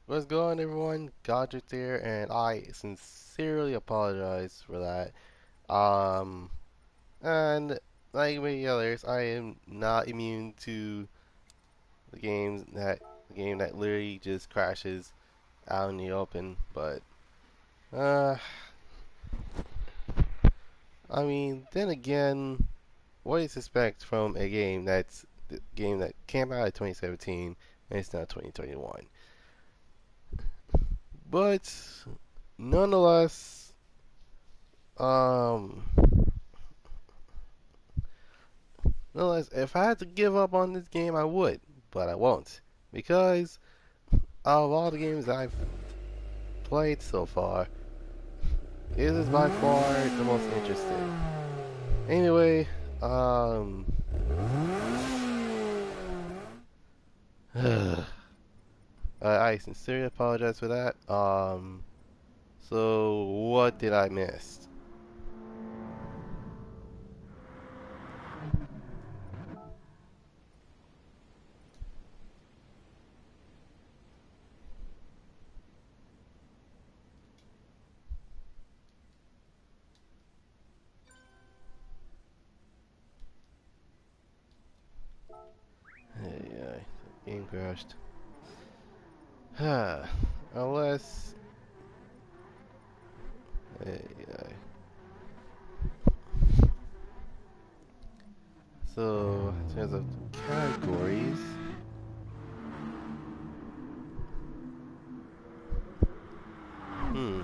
What's going on, everyone? Goddrifter here, and I sincerely apologize for that. Um, and like many others, I am not immune to the game that literally just crashes out in the open. But uh, I mean, then again, what do you expect from a game that's the game that came out in 2017 and it's now 2021? But nonetheless, um. Nonetheless, if I had to give up on this game, I would, but I won't. Because of all the games I've played so far, this is by far the most interesting. Anyway, um, I sincerely apologize for that. So what did I miss? Yeah, game crashed. Unless, yeah. So in terms of categories. Hmm.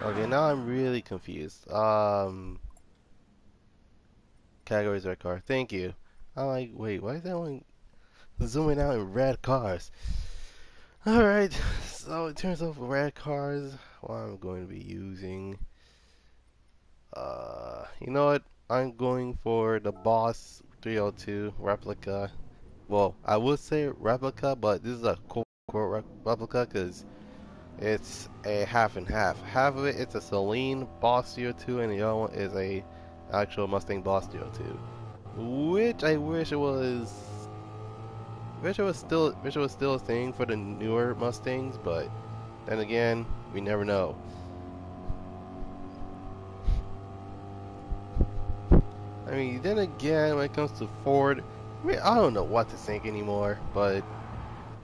Okay, now I'm really confused. Categories red car. Thank you. I'm like, wait, why is that one zooming out in red cars? Alright, so in terms of red cars, what I'm going to be using, you know what? I'm going for the Boss 302 replica. Well, I would say replica, but this is a core replica because it's a half and half. Half of it, it's a Celine Boss 302, and the other one is a actual Mustang Boss 302. Which I wish it was still a thing for the newer Mustangs, but then again, we never know. I mean, then again, when it comes to Ford, I mean, I don't know what to think anymore, but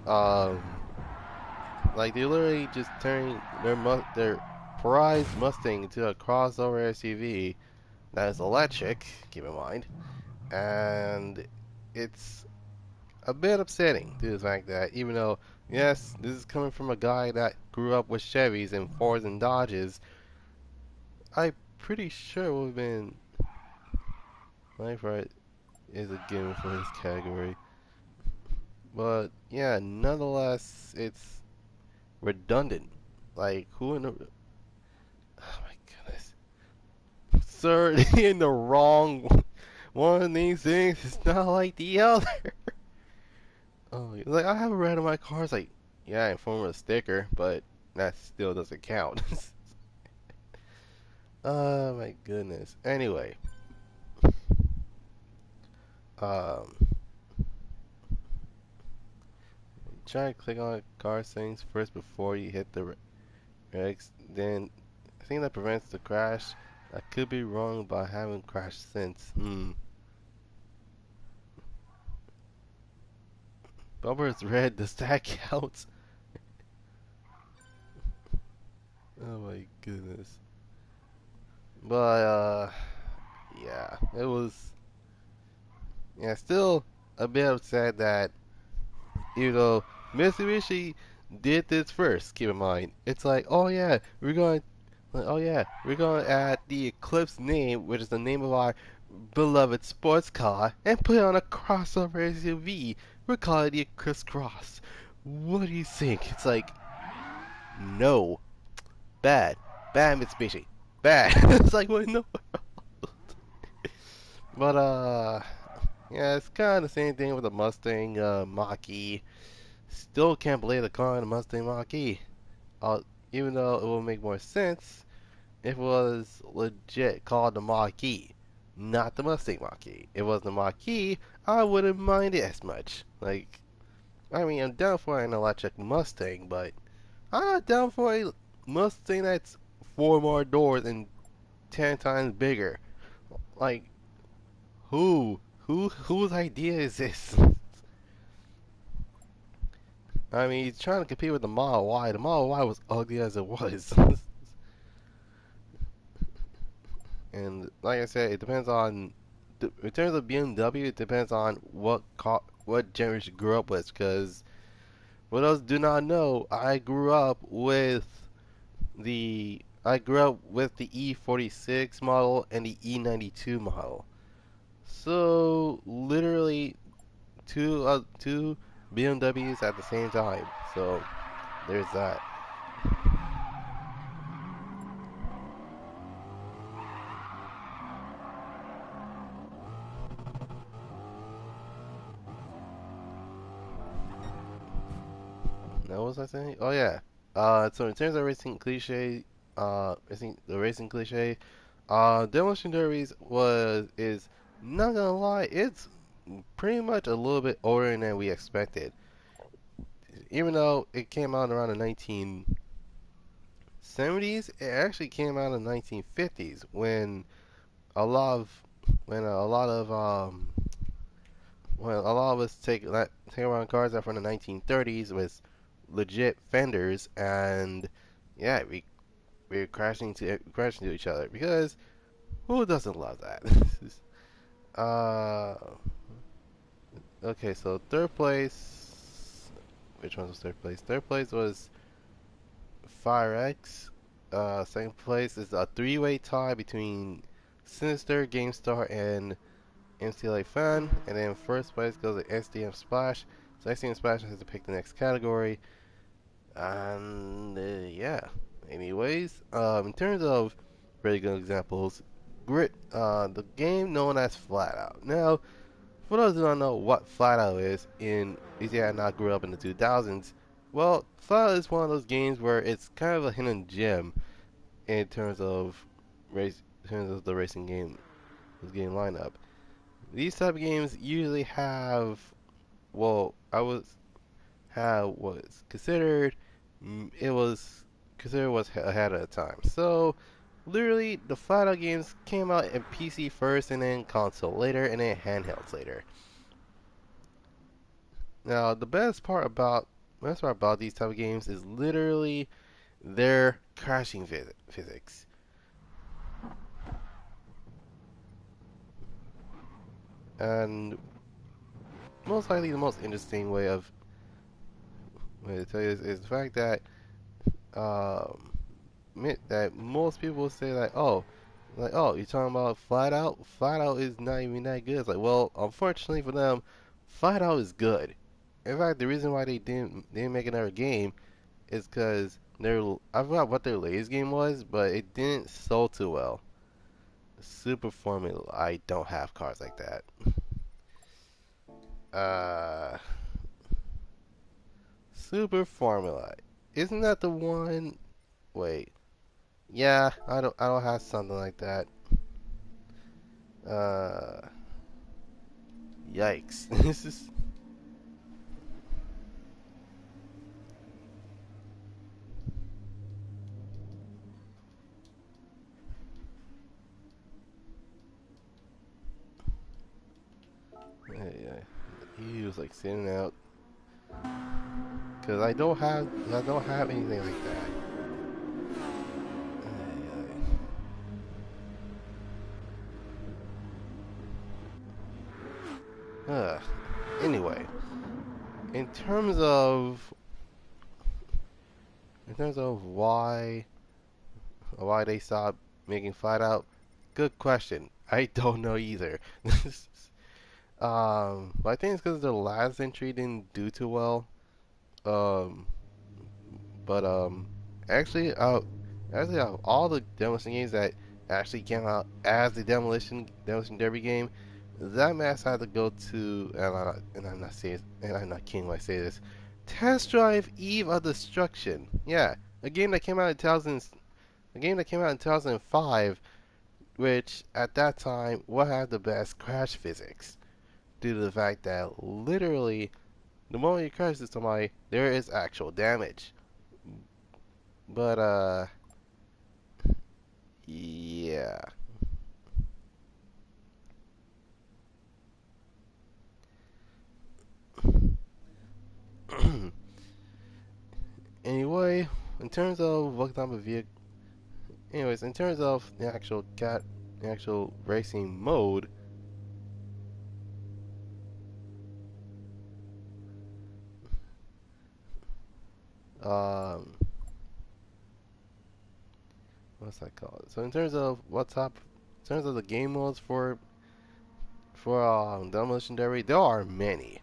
um, like they're literally just turning their prized Mustang into a crossover SUV that is electric. Keep in mind, and it's a bit upsetting due to the fact that even though, yes, this is coming from a guy that grew up with Chevys and Fords and Dodges, I'm pretty sure it would have been Life Right is a given for this category. But yeah, nonetheless, it's redundant. Like, who in the. Oh my goodness. Sir, in the wrong one of these things is not like the other. Oh, like, I have a red on my car. It's like, yeah, in form of a sticker, but that still doesn't count. Oh my goodness. Anyway, um, try to click on car settings first before you hit the regs. Then, I think that prevents the crash. I could be wrong, but I haven't crashed since. Bumper is red. Does that count? Oh my goodness. But, yeah, it was. Yeah, still a bit upset that, you know, Mitsubishi did this first. Keep in mind, it's like, oh yeah, we're going to add the Eclipse name, which is the name of our beloved sports car, and put it on a crossover SUV. We're calling it the Eclipse Cross. What do you think? It's like, no, bad, bad Mitsubishi, bad. It's like, what? No, but yeah, it's kind of the same thing with the Mustang Mach-E. Still can't believe the car in the Mustang Mach-E. Uh, Even though it would make more sense if it was legit called the Mach-E. not the Mustang Mach-E. If it was the Mach-E, I wouldn't mind it as much. Like, I mean, I'm down for an electric Mustang, but I'm not down for a Mustang that's 4 more doors and 10 times bigger. Like, whose idea is this? I mean, he's trying to compete with the Model Y. The Model Y was ugly as it was. And like I said, it depends on, in terms of BMW, it depends on what generation you grew up with. Because for those who do not know, I grew up with the E46 model and the E92 model. So literally two BMWs at the same time. So there's that. Now what was I saying? Oh yeah. So in terms of racing cliche, the racing cliche, demolition derbies is not gonna lie, it's pretty much a little bit older than we expected. Even though it came out around the 1970s, it actually came out in the 1950s a lot of when a lot of when a lot of us take around cars that from the 1930s with legit fenders, and yeah, we're crashing to each other because who doesn't love that? uh, okay, so third place. Which one was third place? Third place was Fire X. Second place is a three-way tie between Sinister, GameStar, and MCLA Fan. And then first place goes to SDM Splash. So SDM Splash has to pick the next category. And yeah. Anyways, in terms of very good examples, the game known as Flat Out. Now, for those who don't know what Flat Out is, if you had not grew up in the 2000s, well, Flat Out is one of those games where it's kind of a hidden gem in terms of the racing game lineup. These type of games usually have, well, I was have was considered it was considered was ahead of the time. So literally, the Flat Out games came out in PC first, and then console later, and then handhelds later. Now, the best part about these type of games is literally their crashing physics. And most likely the most interesting way to tell you is the fact that um, that most people say oh, you're talking about Flat Out? Flat Out is not even that good. It's like, well, unfortunately for them, Flat Out is good. In fact, the reason why they didn't make another game is because I forgot what their latest game was, but it didn't sell too well. Super Formula, I don't have cars like that. Uh, Super Formula, isn't that the one? Wait, yeah, I don't have something like that. Uh, Yikes. This is. Yeah, he was like sitting out because I don't have anything like that. Uh, anyway, in terms of why they stopped making Flat Out, good question. I don't know either. But I think it's because the last entry didn't do too well. Um, but actually, out of all the demolition games that actually came out as the demolition derby game, that match had to go to, and I'm not kidding when I say this, Test Drive Eve of Destruction. Yeah, a game that came out in 2005 which at that time would have the best crash physics due to the fact that literally the moment you crash into somebody, there is actual damage. But yeah. Anyway, in terms of what type of vehicle, anyways, in terms of the actual racing mode, um, what's that called? So in terms of in terms of the game modes for Demolition Derby, there are many,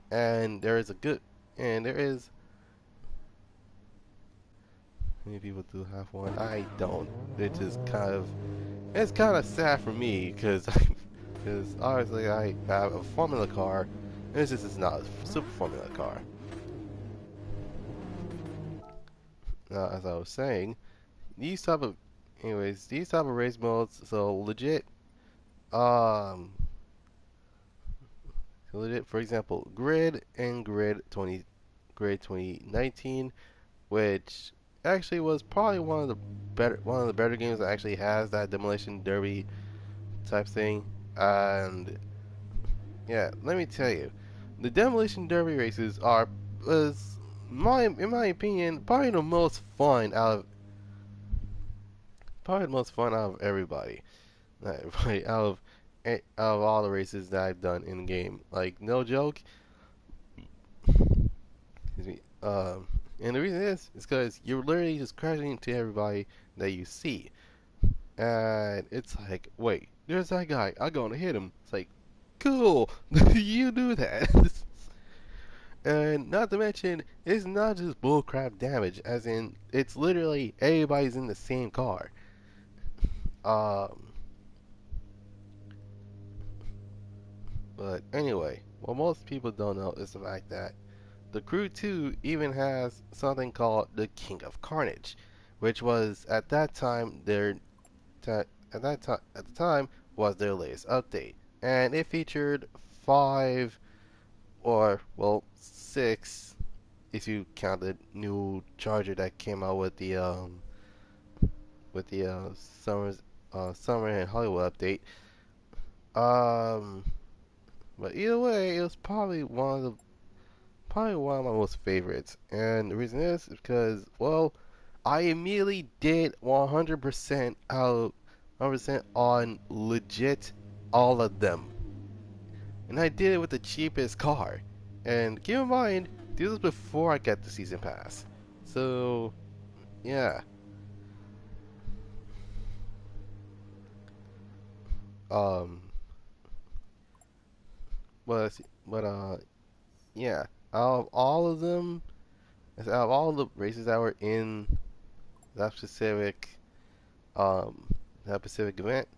and there is a good, and there is many people do have one. I don't. It's kind of sad for me because because obviously I have a Formula car, and this is not a Super Formula car. As I was saying, these type of these type of race modes, um, for example, Grid 2019, which actually was probably one of the better games that actually has that demolition derby type thing. And yeah, let me tell you, the demolition derby races are was my in my opinion probably the most fun out of everybody. Not everybody out of all the races that I've done in game. Like no joke, excuse me. And the reason is because you're literally just crashing into everybody that you see, and it's like, wait, there's that guy. I'm gonna hit him. It's like, cool, you do that. And not to mention, it's not just bullcrap damage, as in it's literally everybody's in the same car. Um, but anyway, what most people don't know is the fact that the Crew 2 even has something called the King of Carnage, which was at the time was their latest update, and it featured five or well six if you count the new Charger that came out with the summer and Hollywood update. Um, but either way, it was probably one of my most favorites, and the reason is because well, I immediately did 100% out 100% on legit all of them, and I did it with the cheapest car. And keep in mind, this was before I got the season pass, so yeah. Um, but yeah. Out of all of them, out of all the races that were in that specific um that specific event,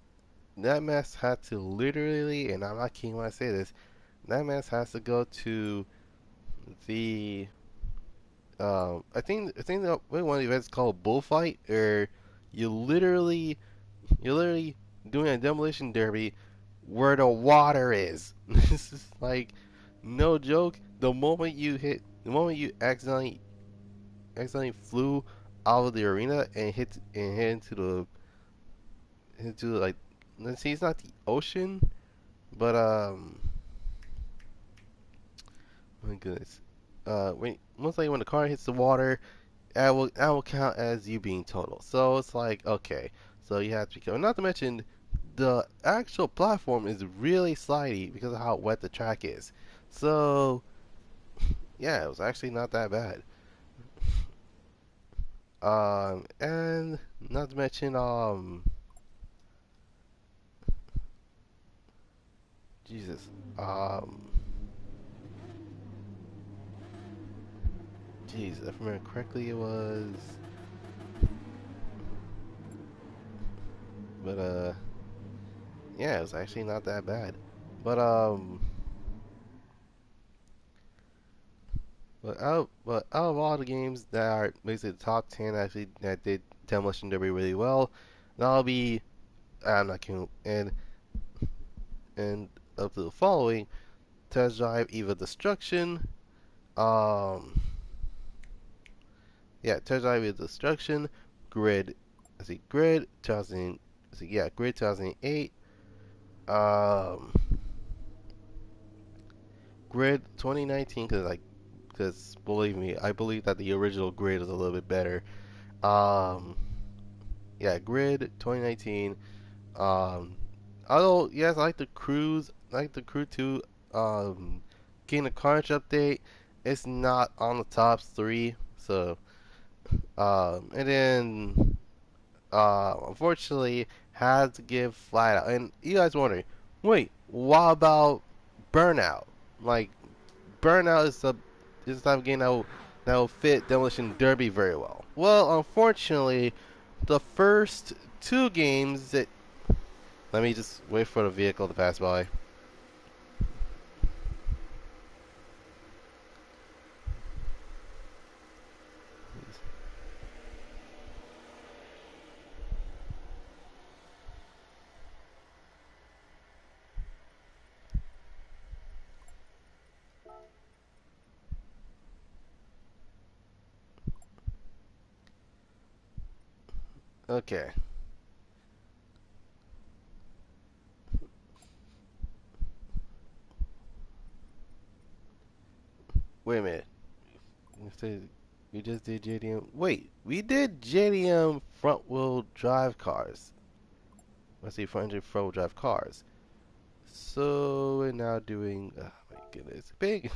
that mess had to literally, and I'm not kidding when I say this, that mess has to go to the I think that one of the events called Bullfight, where you literally you're literally doing a demolition derby where the water is. This is like no joke. The moment you accidentally flew out of the arena and hit into like, let's see, it's not the ocean, but my goodness, when most likely when the car hits the water, that will count as you being total. So it's like, okay, so you have to be careful. Not to mention, the actual platform is really slidey because of how wet the track is. So yeah, it was actually not that bad. And not to mention, Jesus, um, Jesus, if I remember correctly, it was, but yeah, it was actually not that bad. But but out of all the games that are basically the top 10 actually that did Demolition Derby really well, that'll be I'm not kidding. And up to the following: Test Drive Eva Destruction. Um, yeah, Test Drive Eva Destruction. Grid. I see Grid 2000. I see yeah, Grid 2008. Um, Grid 2019 because believe me, I believe that the original Grid is a little bit better. Um, yeah, Grid 2019. Um, although yes, I like the Cruise, I like the Crew 2. Getting the Carnage update, it's not on the top three. So, and then unfortunately, had to give flat out. And you guys wondering, wait, what about Burnout? Like Burnout is the type of game that will fit Demolition Derby very well. Well, unfortunately, the first two games that let me just wait for the vehicle to pass by. Okay, wait a minute. You said we just did JDM. Wait, we did JDM front wheel drive cars. Let's see, front wheel drive cars. So we're now doing. Oh my goodness, big.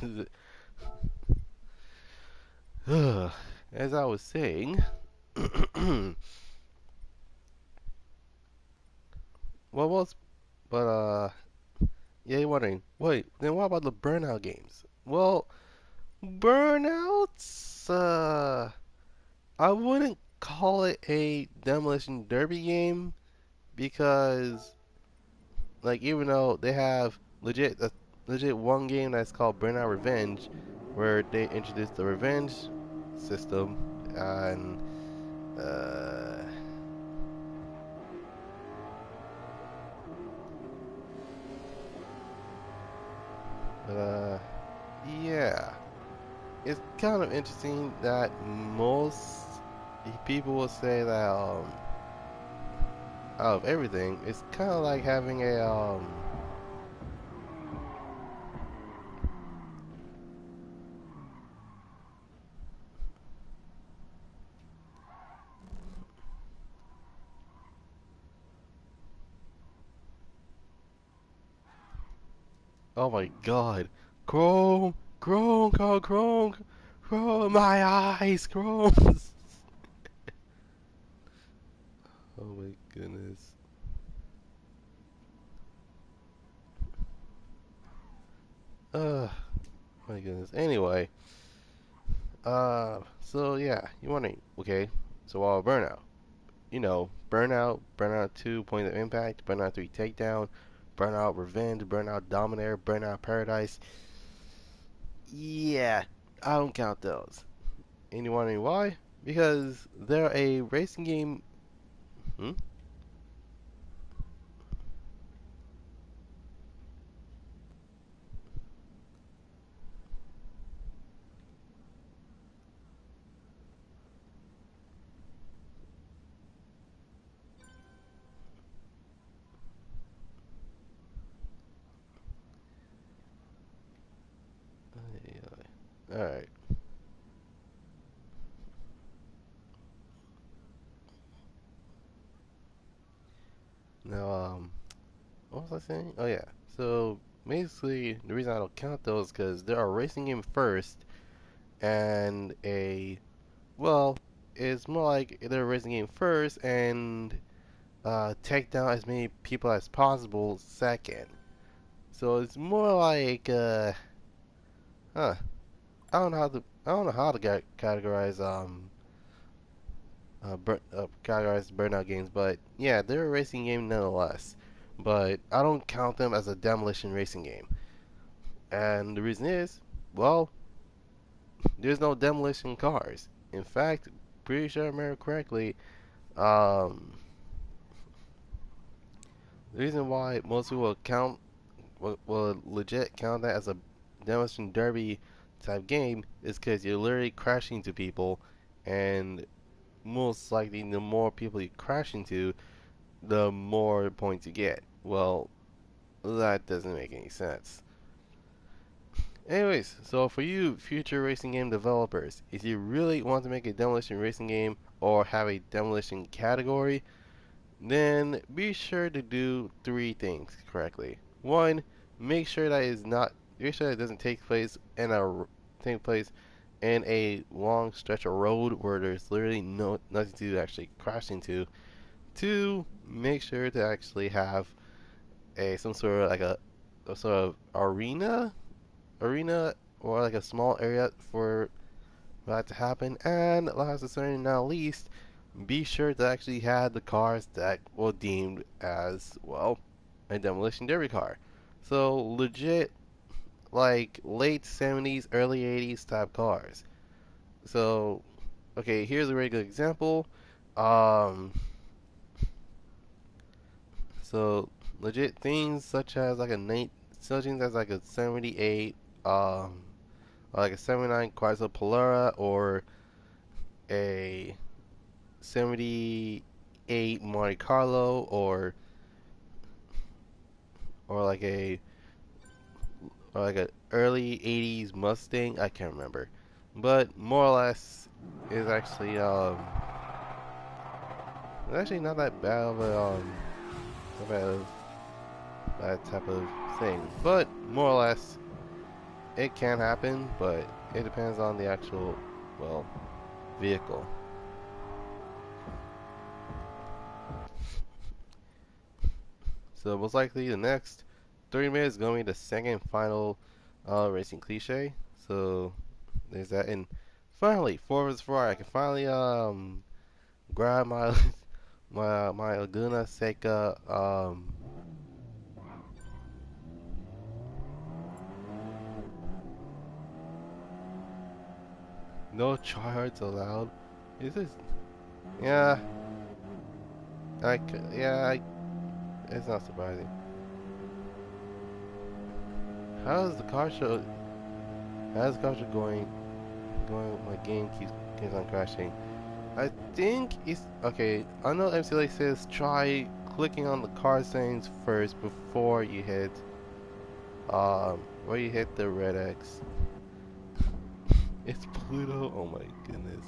As I was saying, what was but yeah, you're wondering. Wait, then what about the Burnout games? Well, Burnouts. I wouldn't call it a demolition derby game because, like, even though they have legit one game that's called Burnout Revenge, where they introduced the revenge system, and uh, but yeah, it's kind of interesting that most people will say that out of everything, it's kind of like having a oh my god. Chrome! Chrome! Chrome! Chrome! Chrome! My eyes! Chrome! Oh my goodness. My goodness. Anyway, so yeah, you're wondering, okay, so Burnout. You know, Burnout 2, Point of Impact, Burnout 3 Takedown, Burnout Revenge, Burnout Dominator, Burnout Paradise. Yeah, I don't count those. And you wondering why? Because they're a racing game. Hmm? Alright. Now, what was I saying? Oh, yeah. So, basically, the reason I don't count those is because they're a racing game first, and well, it's more like they're a racing game first, and take down as many people as possible second. So it's more like, huh, I don't know how to categorize, categorize burnout games, but yeah, they're a racing game nonetheless. But I don't count them as a demolition racing game. And the reason is, well, there's no demolition cars. In fact, pretty sure I remember correctly, um, The reason why most people will legit count that as a demolition derby type game is because you're literally crashing into people, and most likely the more people you crash into, the more points you get. Well, that doesn't make any sense. Anyways, so for you future racing game developers, if you really want to make a demolition racing game or have a demolition category, then be sure to do three things correctly. One, make sure that it doesn't take place in a long stretch of road where there's literally nothing to actually crash into. Two, make sure to actually have a some sort of like a sort of arena or like a small area for that to happen. And last but certainly not least, be sure to actually have the cars that were deemed as, well, a demolition derby car. So legit, like late 70s, early 80s type cars. So, okay, here's a really good example. Um, so legit things such as like such things as like a 78, or like a 79 Chrysler Polara, or a 78 Monte Carlo, or like a early 80s Mustang. I can't remember, but more or less is actually it's actually not that bad of a not bad of that type of thing. But more or less, it can happen, but it depends on the actual, well, vehicle. So most likely the next 30 minutes is going to be the second and final racing cliche. So there's that. And finally, Ford vs Ferrari. I can finally grab my my Laguna Seca no tryhards allowed. Is this? Yeah, it's not surprising. How's the car show? How's the car show going? Going, my game keeps on crashing. I think it's okay. I know MCLA says try clicking on the car settings first before you hit where you hit the red X. It's Pluto. Oh my goodness.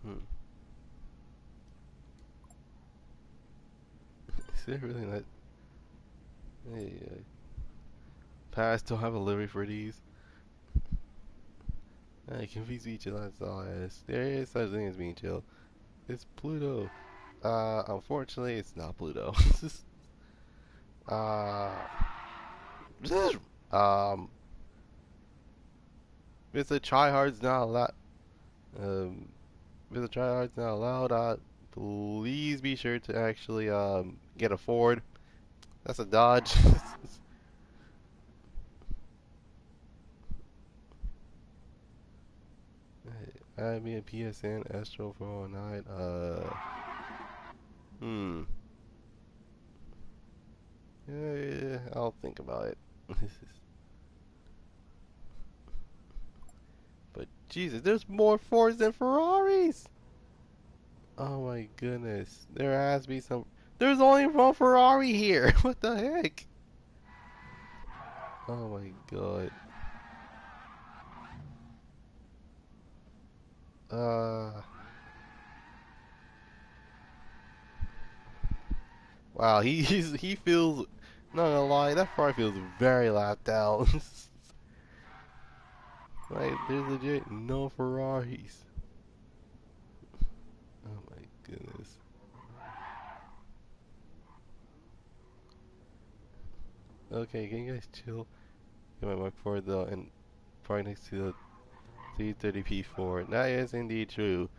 Hmm. Is it really not? Hey, Pass don't have a livery for these. I can be sweet chill. That's all I ask. There is such thing as being chill. It's Pluto. Unfortunately, it's not Pluto. uh, um, Mr. Tryhard's not allowed. Um, Mr. Tryhard's not allowed. Please be sure to actually get a Ford. That's a Dodge. Add me a PSN Astro 409. Hmm. Yeah, I'll think about it. But Jesus, there's more Fords than Ferraris. Oh my goodness, there has to be some. There's only one Ferrari here. What the heck? Oh my god. Uh. Wow. He feels. Not gonna lie, that Ferrari feels very laughed out. Like, there's legit no Ferraris. Oh my goodness. Okay, can you guys chill? Get my Mark 4 though, and park next to the 330p Ford. That is indeed true.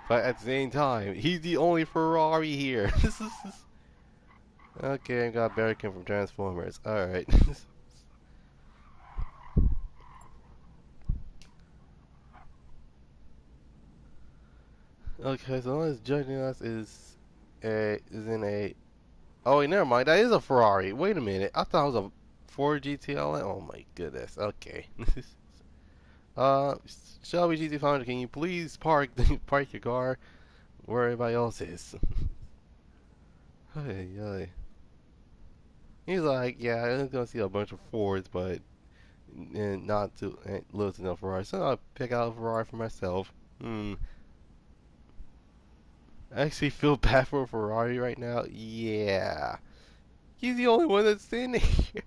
But at the same time, he's the only Ferrari here. Okay, I got Barricade from Transformers. Alright. Okay, so the one that's judging us is in a. Oh wait, never mind. That is a Ferrari. Wait a minute. I thought it was a Ford GTLM. Oh my goodness. Okay. uh, Shelby GT Founder, can you please park your car where everybody else is? Hey, hey. He's like, yeah, I'm gonna see a bunch of Fords, but and not to little to no Ferrari. So I'll pick out a Ferrari for myself. Hmm. I actually feel bad for Ferrari right now. Yeah. He's the only one that's in here.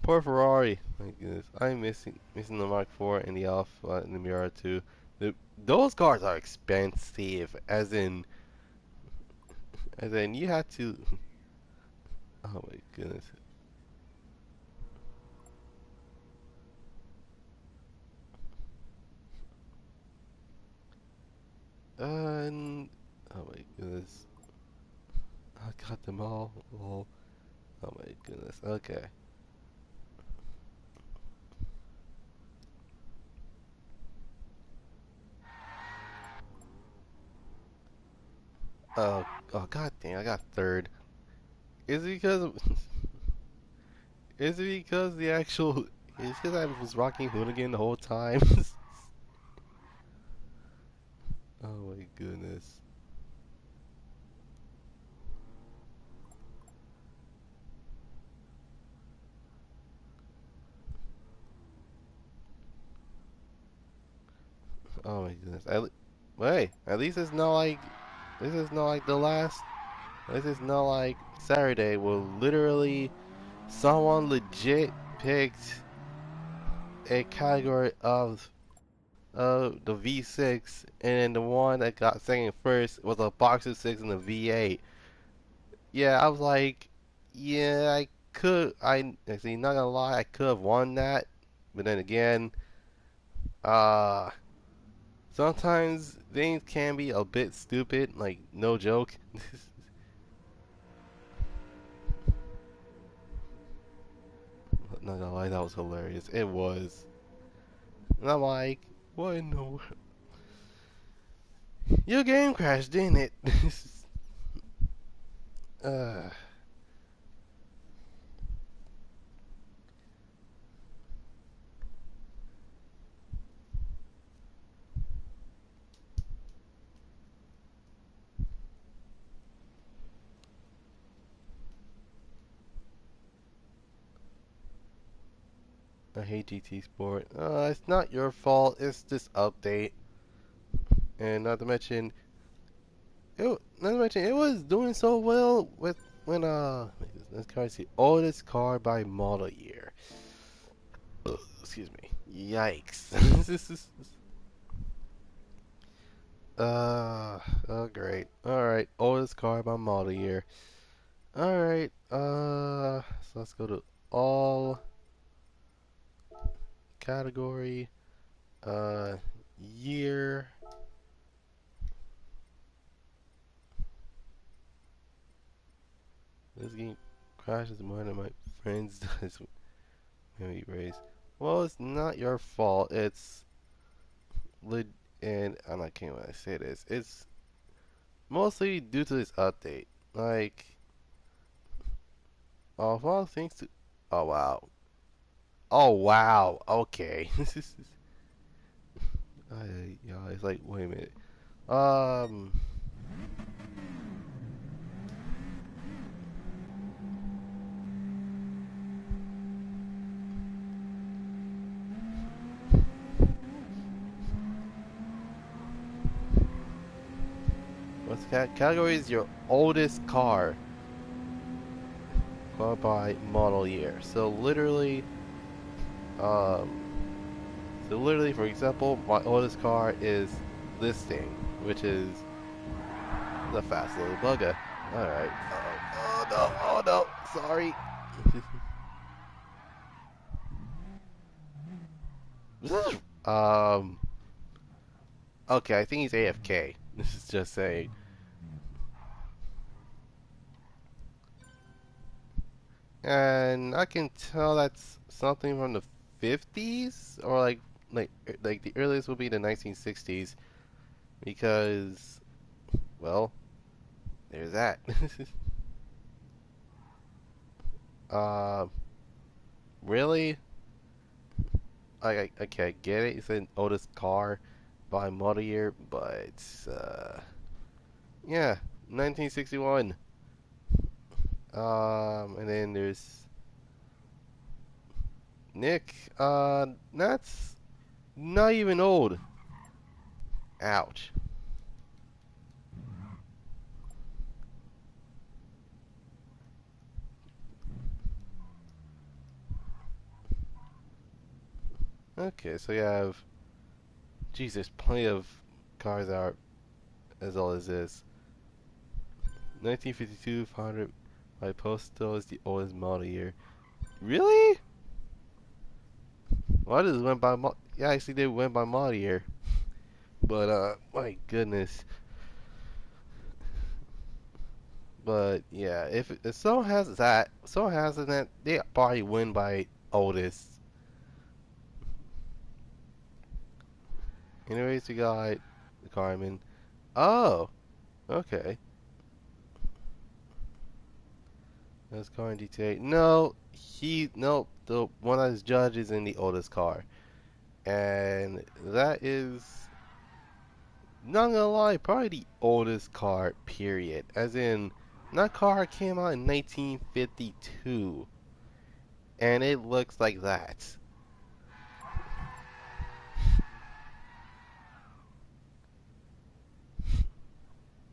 Poor Ferrari. My goodness. I'm missing the Mark IV and the Alpha and the Miura 2. Those cars are expensive. As in you had to. Oh my goodness. And oh my goodness. I got them all. Oh my goodness. Okay. Oh god dang, I got third. Is it because is it because the actual is it because I was rocking hooligan the whole time? Oh my goodness. Oh my goodness. Wait, at least it's not like this is not like the last. This is not like Saturday where literally someone legit picked a category of the V6, and the one that got second first was a Boxer 6 and the V8. Yeah, I was like, yeah, I could. I actually not gonna lie, I could have won that, but then again, uh, sometimes things can be a bit stupid. Like no joke. Not gonna lie, that was hilarious. It was. And I'm like, what in the world? Your game crashed, didn't it? uh, I hate GT Sport. It's not your fault. It's this update, and not to mention, it was doing so well with when this car is the oldest car by model year. Ugh, excuse me. Yikes. Oh great. All right, oldest car by model year. All right. So let's go to all category. Uh, year. This game crashes more than my friends does when we race. Well, it's not your fault. It's leg and I'm not kidding when I say this. It's mostly due to this update. Like, of all things to. Oh wow. Oh wow. Okay. This is. Yeah, it's like wait a minute. Um. What's category is your oldest car by model year. Um, so literally, for example, my oldest car is this thing, which is the fast little bugger. All right. Oh no! Oh no! Sorry. um. Okay, I think he's AFK. This is just saying. And I can tell that's something from the 50s or like the earliest will be the 1960s because well, there's that. uh, really? Okay, I get it. It's an oldest car by model year, but yeah, 1961. And then there's Nick. That's not even old. Ouch. Okay, so you have, Jesus, plenty of cars that are as old as this. 1952 500 by Postal is the oldest model year. Really? Well, I just went by yeah, I actually did went by model year. But my goodness. But yeah, if someone has that, someone has that, they probably win by oldest. Anyways, we got Carmen. Oh, okay. That's car in GTA. No, no, the one that's judged is in the oldest car. And that is, not gonna lie, probably the oldest car, period. As in, that car came out in 1952. And it looks like that.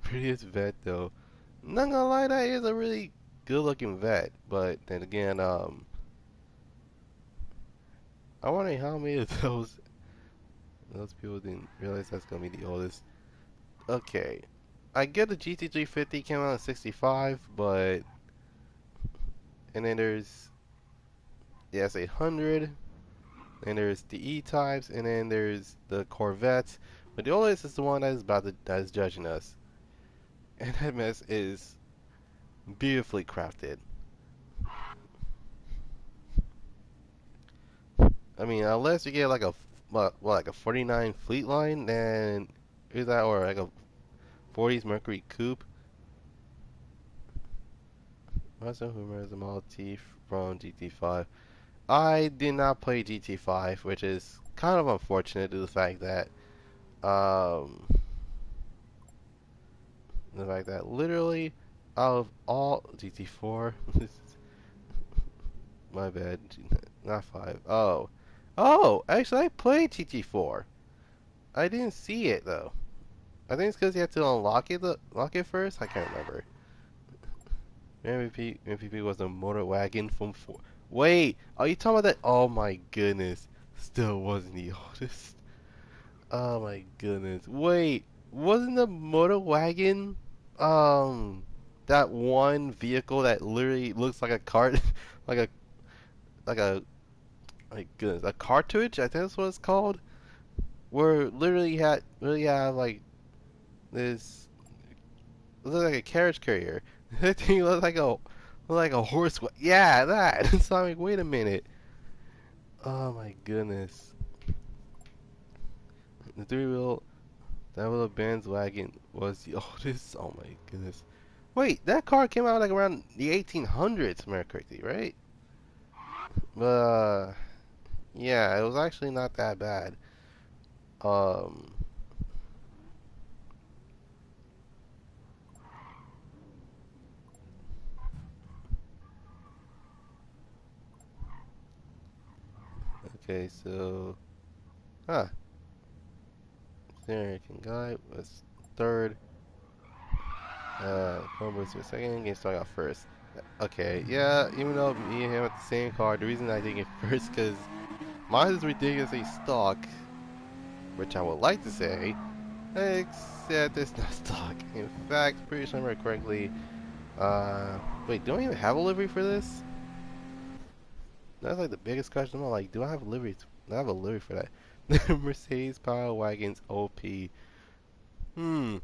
Prettiest vet, though. Not gonna lie, that is a really good looking vet. But then again, I wonder how many of those people didn't realize that's gonna be the oldest. Okay, I get the GT350 came out in '65, but and then there's the S800, and there's the E-types, and then there's the Corvettes. But the oldest is the one that is that is judging us, and that mess is beautifully crafted. I mean, unless you get like a like a '49 Fleet Line, then is that or like a '40s Mercury Coupe. Also, who remembers the Model T from GT5? I did not play GT5, which is kind of unfortunate due to um, the fact that literally out of all GT4, my bad, not 5. Oh, actually I played GT4. I didn't see it though. I think it's because you have to unlock it first. I can't remember. MVP was a motor wagon from 4. Wait, are you talking about that? Oh my goodness, still wasn't the oldest. Oh my goodness. Wait, wasn't the motor wagon um that one vehicle that literally looks like a cart like a like a my goodness, a cartridge, I think that's what it's called? Where literally have like this it looks like a carriage carrier. That thing looked like a horse yeah, that. So I'm like, wait a minute. Oh my goodness. The three wheel that little Benz wagon was the oldest. Oh my goodness. Wait, that car came out like around the 1800s, if I'm correctly, right? But yeah, it was actually not that bad. Um, okay, so huh, American guy was third. Columbus was second. Game started out first. Okay, yeah, even though me and him at the same car, the reason I didn't get first because mine is ridiculously stock, which I would like to say. Except it's not stock. In fact, pretty sure I remember correctly. Wait, don't I even have a livery for this? That's like the biggest question. I'm like, do I have a livery? I have a livery for that. Mercedes Power Wagons OP. Hmm.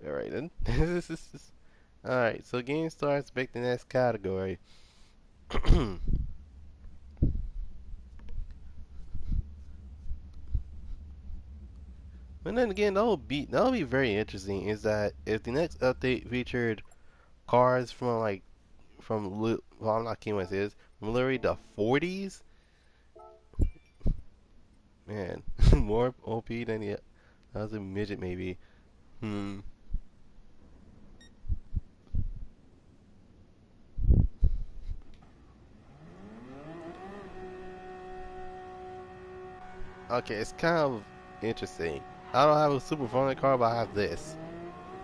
Alright then. Alright, so game starts, pick the next category. And then again, that'll be very interesting. Is that if the next update featured cars from like well, I'm not kidding what it is, from literally the 40s, man, more OP than the other midget maybe. Hmm. Okay, it's kind of interesting. I don't have a super fun car, but I have this.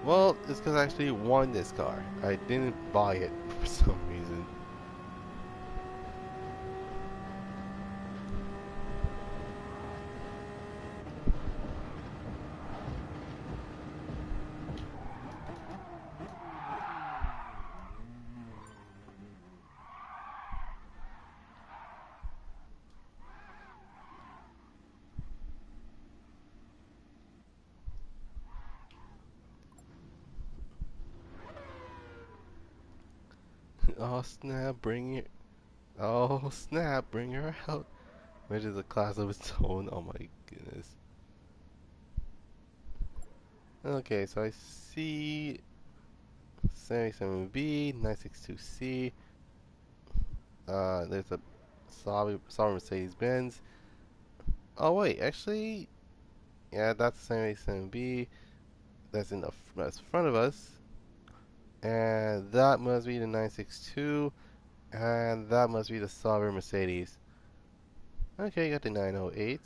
Well, it's because I actually won this car. I didn't buy it for some reason. Oh snap, bring it. Oh snap, bring her out. Which is a class of its own. Oh my goodness. Okay, so I see 77B, 962C. There's a solid Mercedes Benz. Oh wait, actually, yeah, that's the 77B. That's that's in front of us, and that must be the 962, and that must be the solid Mercedes. Okay, got the 908.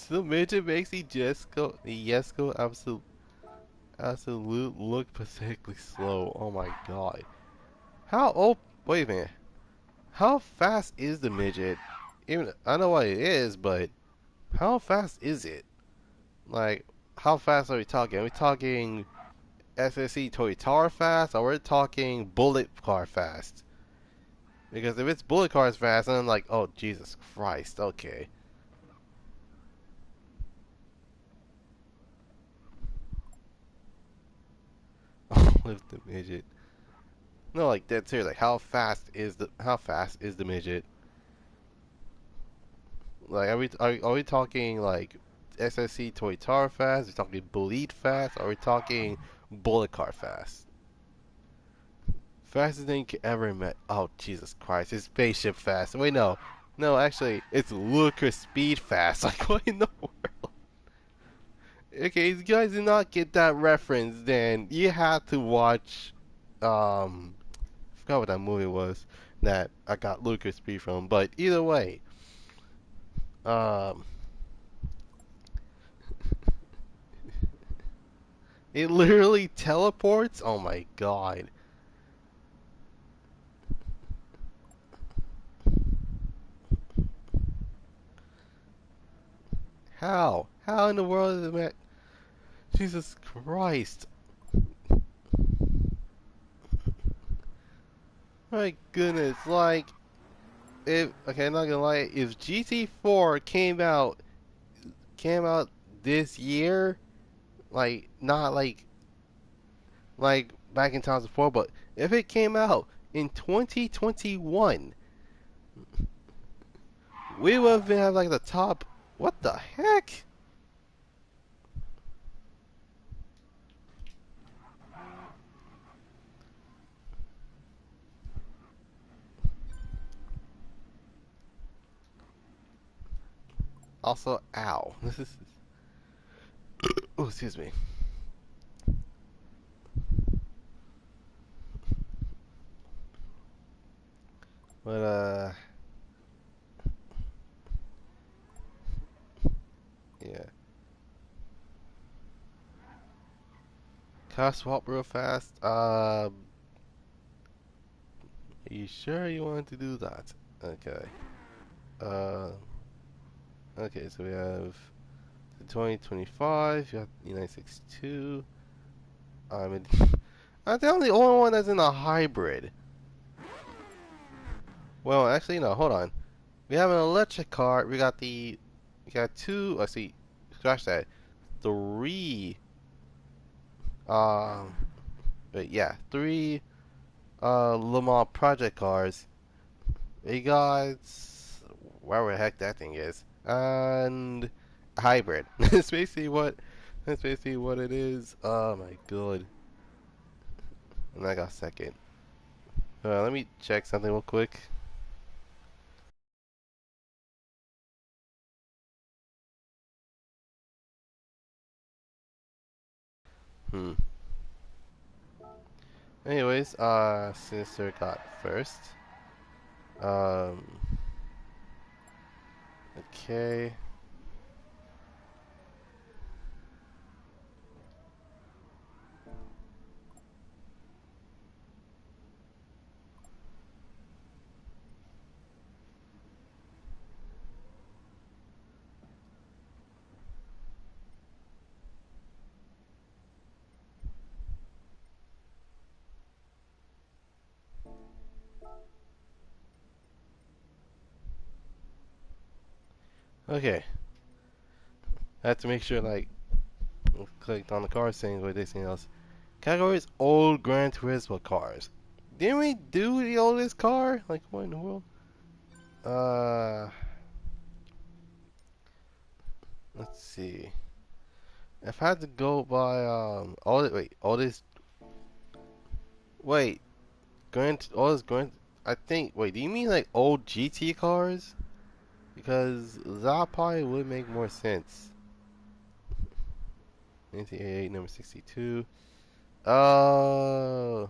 The midget makes the Yesco absolute look pathetically slow. Oh my god. Wait a minute. How fast is the midget? Even I know what it is, but how fast is it? Like, how fast are we talking? Are we talking SSC Toyota fast, or we're talking bullet car fast? Because if it's bullet cars fast, then I'm like, oh Jesus Christ, okay. Lift the midget. No, like dead serious. Like, how fast is the midget? Like, are we talking like SSC Toyota fast? Are we talking bullet fast? Are we talking bullet car fast? Faster than you could ever met. Oh Jesus Christ! It's spaceship fast. Wait, no, no, actually, it's Lucas speed fast. Like, what in the world? Okay, if you guys did not get that reference, then you have to watch. I forgot what that movie was that I got Lucas speed from. But either way, um, it literally teleports. Oh my god! How? How in the world is it? Jesus Christ! My goodness! Like, if okay, I'm not gonna lie. If GT4 came out this year, like not like back in 2004, but if it came out in 2021, we would have been like the top. What the heck? Also, ow. This is. Oh, excuse me. But yeah. Can I swap real fast? Are you sure you want to do that? Okay. Uh, okay. So we have the 2025. You have the 962. I'm in. I think I'm the only one that's in a hybrid. Well, actually, no. Hold on. We have an electric car. We got two. Let's see. Scratch that. Three. Um. Wait, yeah, three. Le Mans project cars. We got whatever the heck that thing is, and hybrid. That's basically what. That's basically what it is. Oh my god. And I got second. Let me check something real quick. Hmm. Anyways, Sinister got first. Um. Okay. Okay. I have to make sure like clicked on the car saying what anything else. Category is old Gran Turismo cars. Didn't we do the oldest car? Like what in the world? Uh, let's see. If I had to go by all the wait, oldest wait, oldest Grand I think wait, do you mean like old GT cars? Because that probably would make more sense. 1988, number 62. Oh,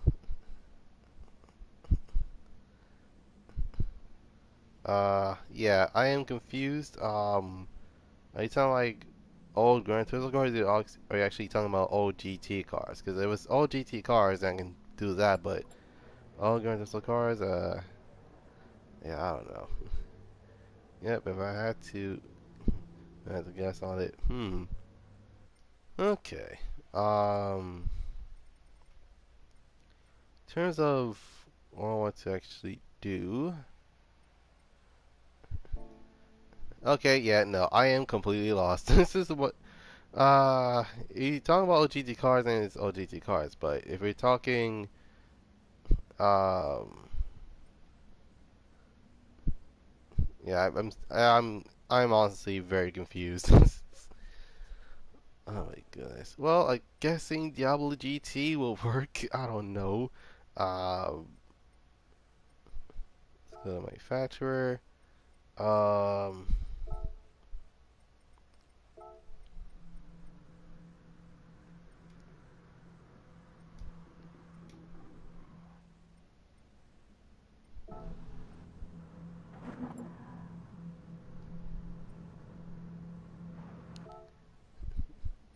yeah, I am confused. Are you talking like old Gran Turismo cars, or are you actually talking about old GT cars? Because if it was old GT cars, I can do that, but old Gran Turismo cars, yeah, I don't know. Yep, if I had to, I had to guess on it. Okay. Um, in terms of what I want to actually do. Okay, yeah, no, I am completely lost. This is what you talking about OGT cars and it's OGT cars, but if we're talking um yeah, I'm honestly very confused. Oh my goodness. Well, I'm guessing Diablo GT will work. I don't know. Let's go to manufacturer. Um,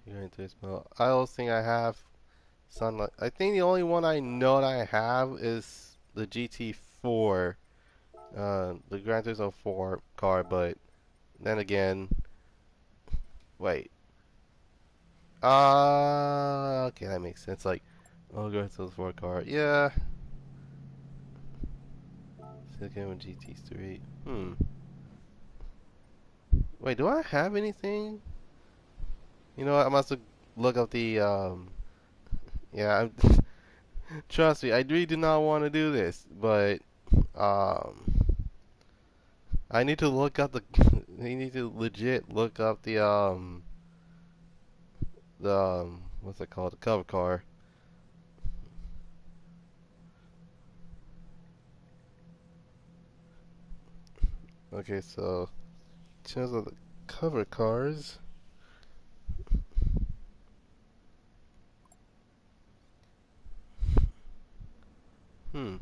Gran Turismo. I also think I have Sunlight. I think the only one I know that I have is the GT4, the Gran Turismo 4 car. But then again, wait. Okay, that makes sense. Like, oh, Gran Turismo 4 car. Yeah. Second one GT3. Wait, do I have anything? You know what? I must look up the Yeah, trust me, I really do not want to do this, but um, I need to look up the. I need to legit look up the what's it called? The cover car. Okay, so in terms of the cover cars, hmm,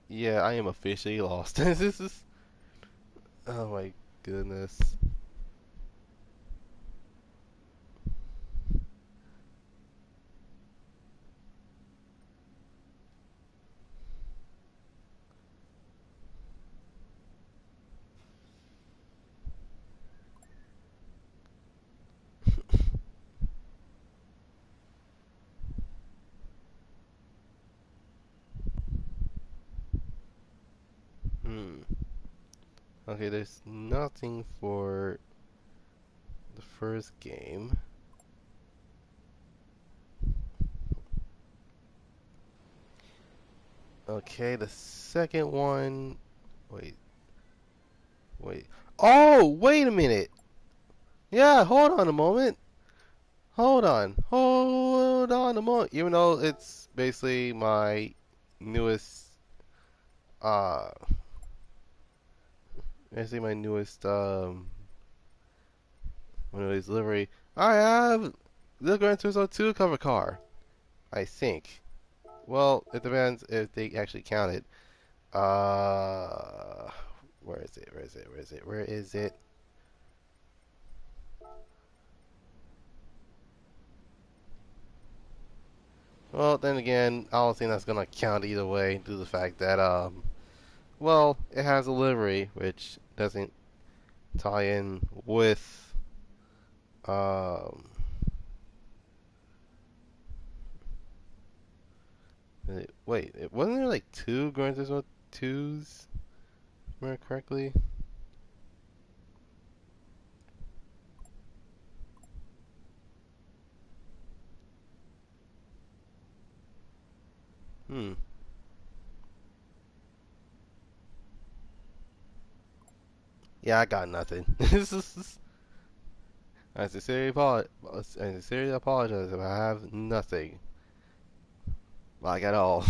yeah, I am officially lost. This is, oh my goodness. Okay, there's nothing for the first game. Okay, the second one. Wait, wait. Oh, wait a minute. Yeah, hold on a moment. Hold on a moment. Even though it's basically my newest, uh, my newest livery. I have the Gran Turismo 2 cover car. I think. Well, it depends if they actually count it. Uh, where is it? Where is it? Where is it? Where is it? Well, then again, I don't think that's gonna count either way, due to the fact that well, it has a livery which doesn't tie in with um. Wait, wasn't there like two Gran Turismo 2s? Remember correctly? Hmm. Yeah, I got nothing. I sincerely apologize if I have nothing, like at all.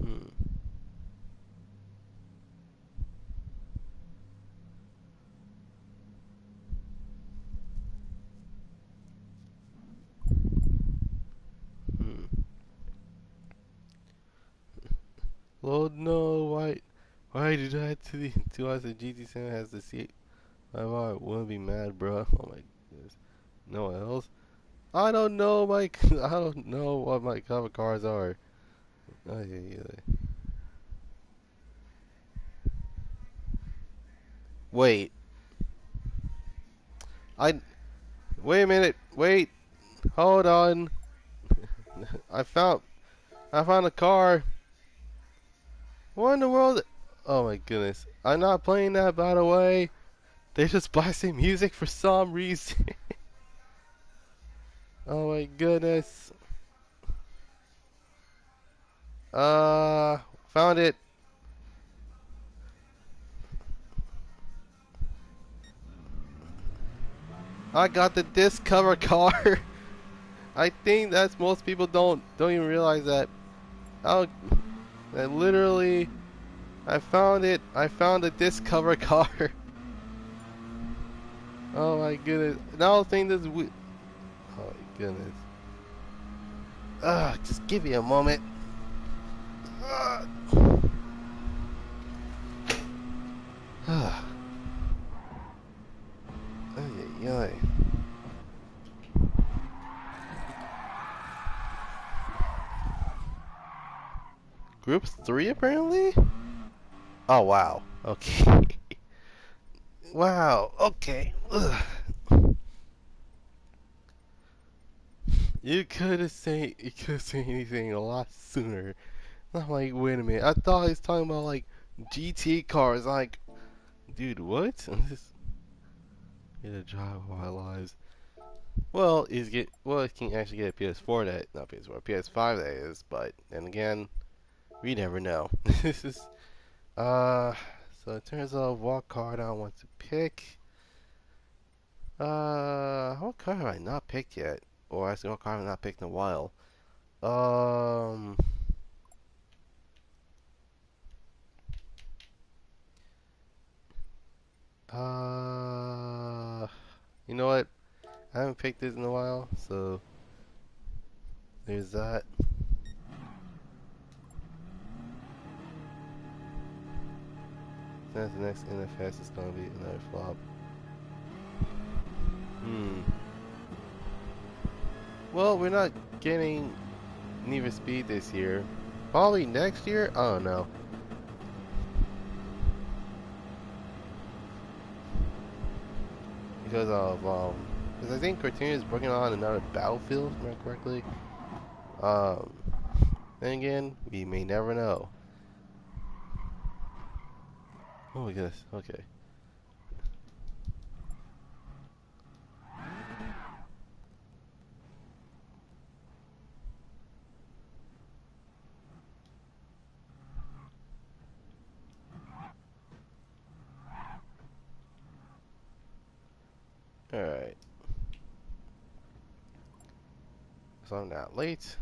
Hmm. Hmm. Lord, no, why did I to us the GT7 has the seat? I wouldn't be mad, bro. Oh my goodness. No one else? I don't know, Mike. I don't know what my cover cars are. Oh, yeah, yeah. Wait, I wait a minute. Wait, hold on. I found I found a car. What in the world? Oh my goodness. I'm not playing that, by the way. They just blasting music for some reason. Oh my goodness. Uh, found it. I got the disc cover car. I think that's most people don't even realize that. Oh, I literally, I found it. I found the disc cover car. Oh my goodness. Now I think this. Oh my goodness. Just give me a moment. Ugh. Ay, ay, ay. Groups 3 apparently? Oh wow. Okay. Wow. Okay. Ugh. You could have said anything a lot sooner. I'm like, wait a minute. I thought he was talking about like GT cars. Like, dude, what? Just get a drive of our lives. Well, it can actually get a PS4 that not PS4, PS5 that is. But then again, we never know. This is uh. So in terms of what card I want to pick, what card have I not picked yet? Or actually, what card have I not picked in a while? Um, uh, you know what? I haven't picked this in a while, so there's that. That's the next NFS is gonna be another flop. Hmm. Well, we're not getting Need for Speed this year. Probably next year. I don't know. Because of because I think Criterion is working on another Battlefield, if I remember correctly. Um, then again, we may never know. Oh my goodness. Okay. All right. So I'm not late.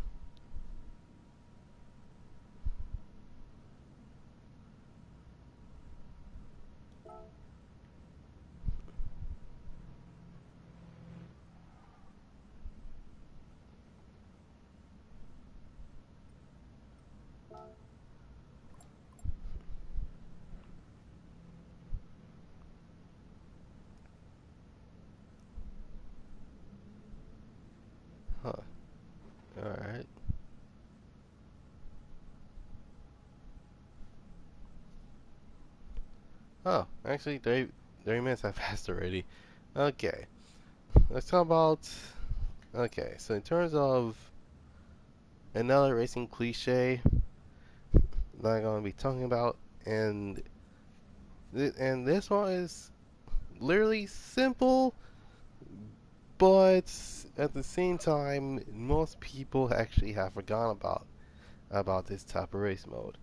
Huh. All right. Oh, actually, 30 minutes have passed already. Okay. Let's talk about. Okay, so in terms of another racing cliche that I'm going to be talking about, and and this one is literally simple, but at the same time, most people actually have forgotten about this type of race mode.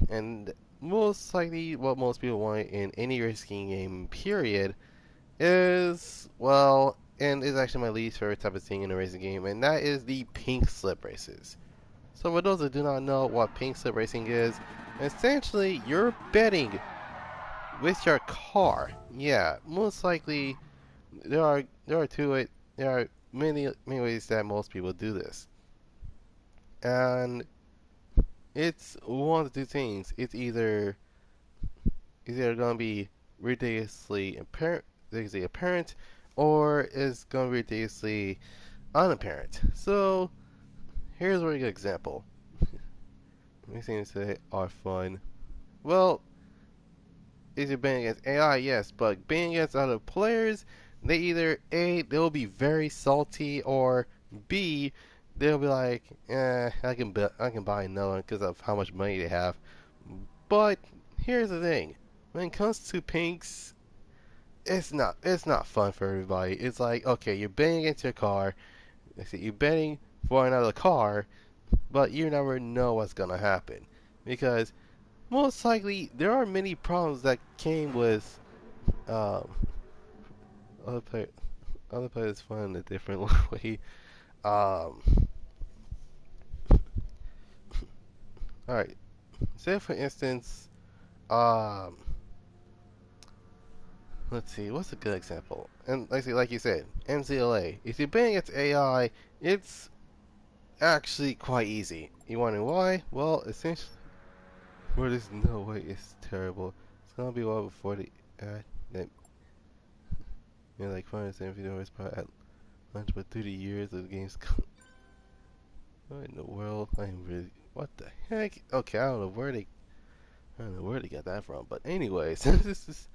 And most likely, what most people want in any racing game, period, is well, and is actually my least favorite type of thing in a racing game, and that is the pink slip races. So for those that do not know what pink slip racing is, essentially you're betting with your car. Yeah, most likely there are many ways that most people do this, and it's one of two things. It's either gonna be ridiculously apparent, or it's gonna be ridiculously unapparent. So here's a really good example. These things say are fun. Well, is it betting against AI? Yes, but betting against other players, they either A, they'll be very salty, or B, they'll be like, I can buy another one because of how much money they have. But here's the thing: when it comes to pinks, it's not fun for everybody. It's like, okay, you're betting against your car, you're betting for another car, but you never know what's gonna happen because most likely there are many problems that came with um, other player, other players fun in a different way. Um, all right, say for instance, um, let's see, what's a good example? And like you said, MZLA. If you're betting against AI, it's actually quite easy. You wonder why? Well, essentially, well, there's no way it's terrible. It's gonna be well before the that like 470 dollars per at lunch, but through the years of the game's what in the world? I'm really what the heck? Okay, I don't know where they got that from, but anyways, this is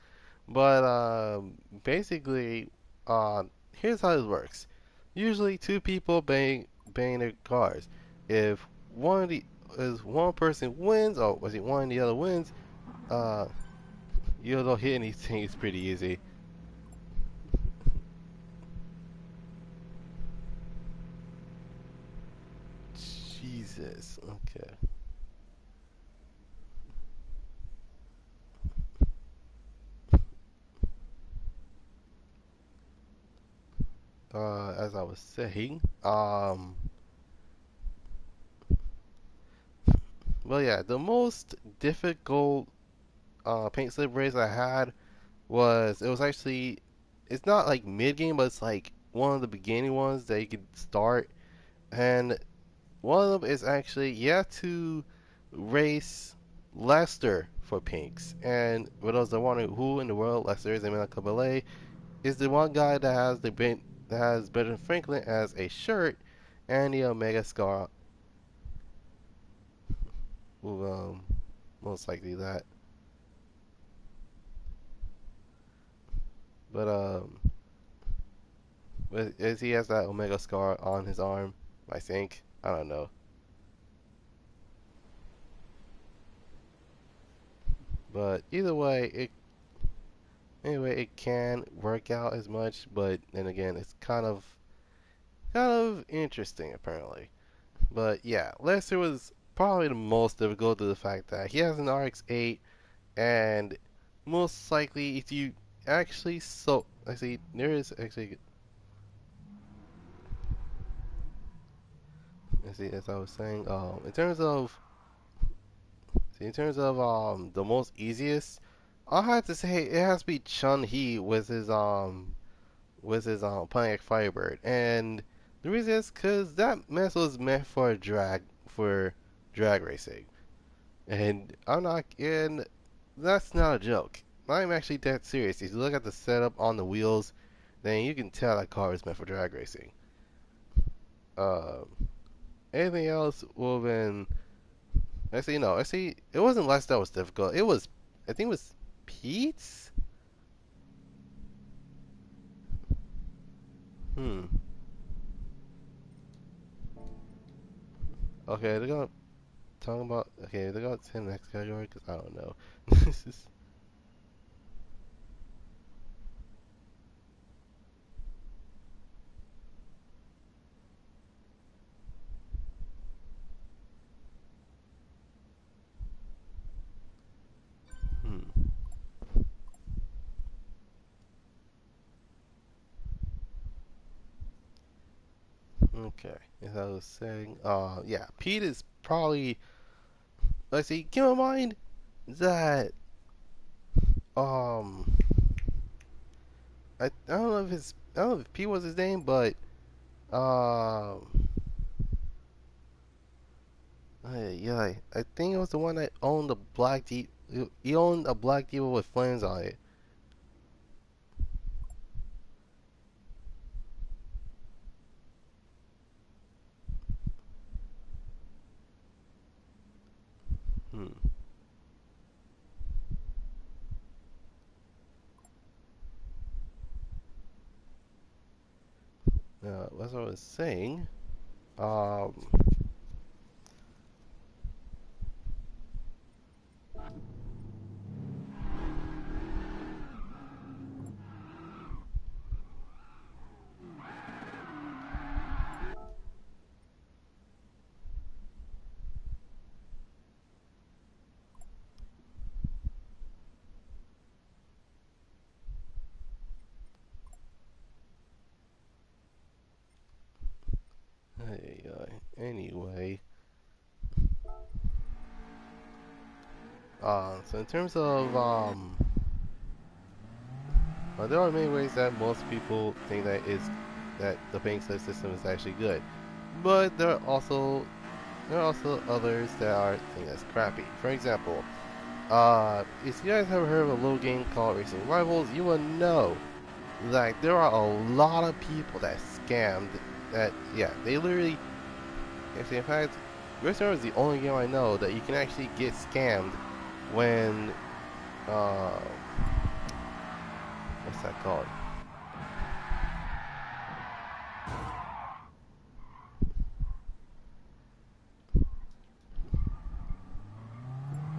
but basically, uh, here's how this works. Usually, two people bang their cars. If one of the is one person wins, or was it one of the other wins? Uh, you don't hit anything. It's pretty easy. Jesus. Okay. As I was saying, well, yeah, the most difficult paint slip race I had was it was actually it's not like mid game, but it's like one of the beginning ones that you could start, and one of them is actually you have to race Lester for pinks. And for those that wonder who in the world Lester is, Emile Kabale is the one guy that has Benjamin Franklin as a shirt and the Omega Scar. will most likely that. But as he has that Omega scar on his arm, I think. I don't know. But either way, it can work out as much, but then again, it's kind of interesting apparently. But yeah, Lester was probably the most difficult due to the fact that he has an RX-8, and most likely if you actually actually there is actually as I was saying, in terms of the most easiest, I have to say it has to be Chun Hee with his Pontiac Firebird, and the reason is because that mess was meant for drag racing, and that's not a joke. I'm actually dead serious. If you look at the setup on the wheels, then you can tell that car is meant for drag racing. Uh, Anything else would have been. Actually, no. Actually, it wasn't Les that was difficult. I think it was Pete's. Hmm. Okay, they're gonna talk about. Okay, they're gonna say the next category because I don't know. This is. Hmm. Okay. As I was saying, yeah, Pete is probably. Let's see. Keep in mind that um, I don't know if I don't know if Pete was his name, but um, yeah, I think it was the one that owned the black Jeep. He owned a black Jeep with flames on it. Hmm. That's what I was saying. Um, anyway, so in terms of there are many ways that most people think that the paying system is actually good, but there are also others that are think that's crappy. For example, if you guys have heard of a little game called Racing Rivals, you will know that there are a lot of people that scammed. That yeah, they literally. Actually, in fact, Racing Rivals is the only game I know that you can actually get scammed when uh, what's that called?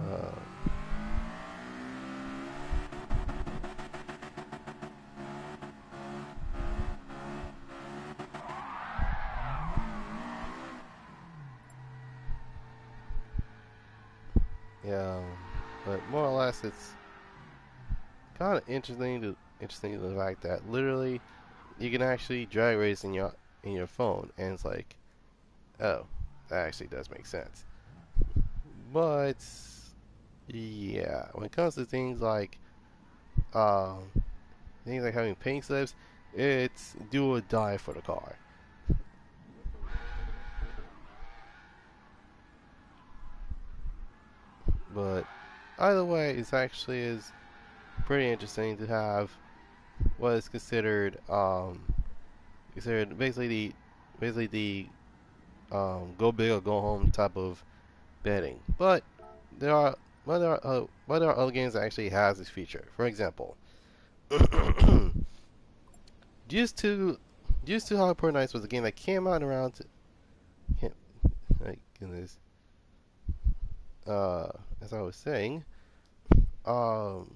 Uh, yeah, but more or less, it's kind of interesting to the fact that literally you can actually drag race in your phone, and it's like, oh, that actually does make sense. But yeah, when it comes to um, things like having pink slips, it's do or die for the car. But either way, it's actually is pretty interesting to have what is considered basically the go big or go home type of betting. But there are but there are other games that actually has this feature. For example, Gears 2 Gears 2 Hard Nights was a game that came out around my goodness. As I was saying, um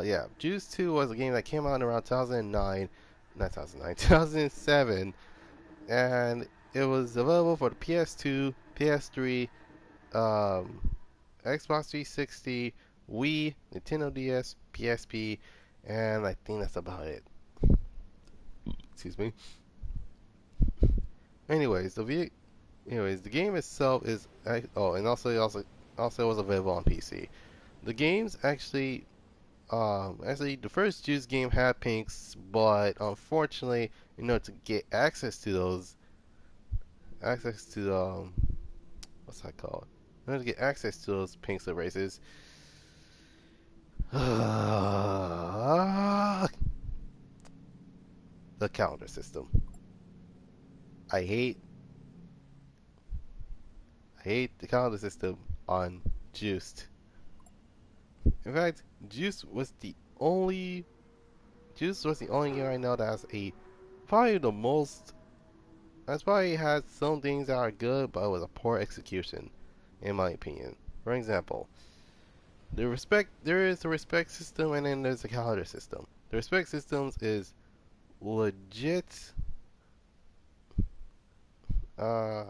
yeah, Juice 2 was a game that came out around 2009, not 2009, 2007, and it was available for the PS2, PS3, um, Xbox 360, Wii, Nintendo DS, PSP, and I think that's about it. Excuse me. Anyways, the game itself is oh, and also was available on PC. The games actually, the first Juice game had pinks, but unfortunately, to get access to what's that called? In order to get access to those pinks races, the calendar system. I hate, I hate the calendar system on Juiced. In fact, Juice was the only game I know that has probably the most. That's probably has some things that are good, but it was a poor execution, in my opinion. For example, there is a respect system, and then there's a calendar system. The respect systems is legit. Uh,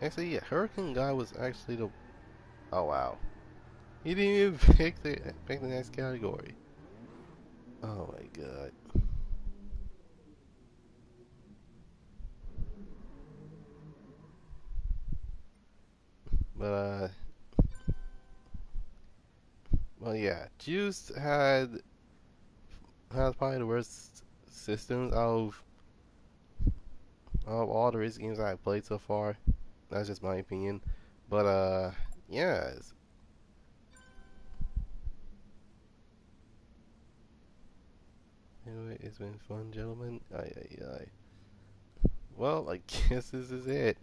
Actually, yeah, Hurricane Guy was actually the. Oh wow, he didn't even pick the next category. Oh my god. But well yeah, Juice had probably the worst systems of all the race games I've played so far. That's just my opinion. But yeah. Anyway, it's been fun, gentlemen. Aye, aye, aye. Well, I guess this is it.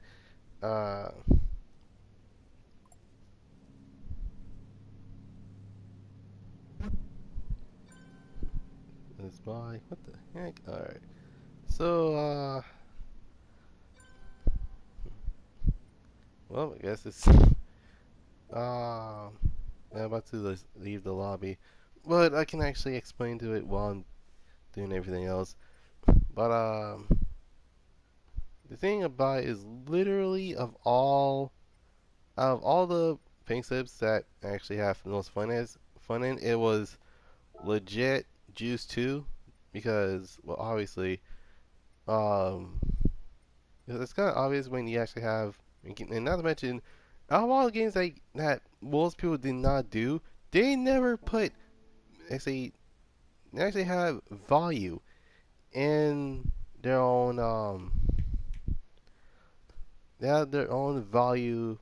Uh, let's buy. What the heck? All right. So, well, I guess it's. I'm about to leave the lobby, but I can actually explain to it while I'm doing everything else. But the thing about it is literally out of all the pink slips that actually have the most fun in, it was legit Juice 2 because well obviously um it's kind of obvious when you actually have and not to mention out of all the games that most people did not do, they never put actually they actually have value in their own they have their own value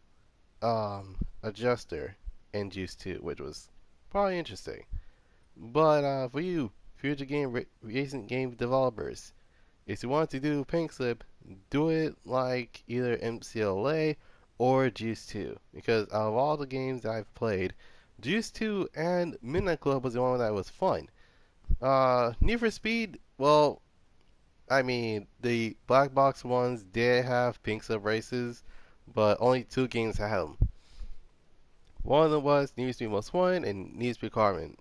adjuster in Juice 2, which was probably interesting. But for you future recent game developers, if you want to do Pink Slip, do it like either MCLA or Juice 2. Because out of all the games that I've played, Juice 2 and Midnight Club was the one that was fun. Need for Speed, well, I mean, the black box ones did have Pink Slip races, but only two games had them. One of them was Need for Speed Most Wanted and Need for Speed Carbon.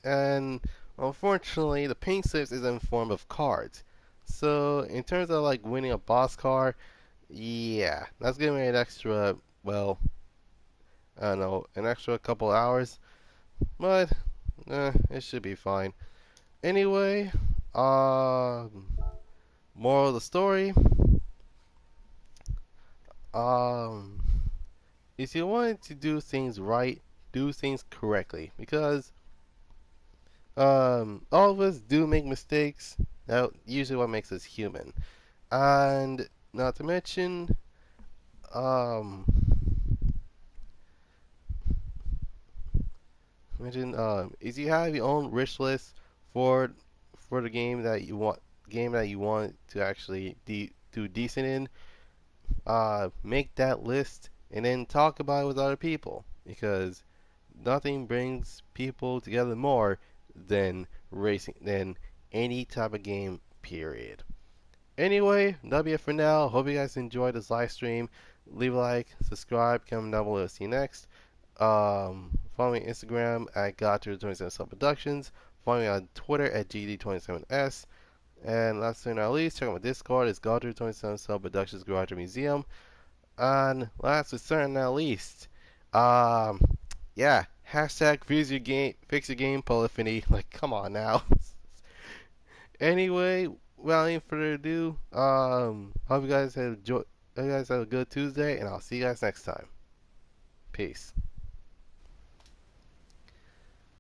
And unfortunately, the pink slips is in form of cards. So in terms of like winning a boss car, yeah, that's giving me an extra, well, I don't know, an extra couple hours, but it should be fine. Anyway, moral of the story, um, if you want to do things right, do things correctly because all of us do make mistakes. That usually what makes us human. And not to mention, um, Imagine is you have your own wish list for the game that you want to actually do decent in. Make that list and then talk about it with other people because nothing brings people together more than racing than any type of game. Period. Anyway, that'll be it for now. Hope you guys enjoyed this live stream. Leave a like, subscribe, comment down below. See you next. Follow me on Instagram at Goddrifter247sun Productions. Follow me on Twitter at GD27S. And last but not least, check out my Discord. It's Goddrifter247sun Productions Garage Museum. And last but certainly not least, um, yeah, hashtag fix your game polyphony. Like, come on now. Anyway, without any further ado, hope you guys have a good Tuesday, and I'll see you guys next time. Peace.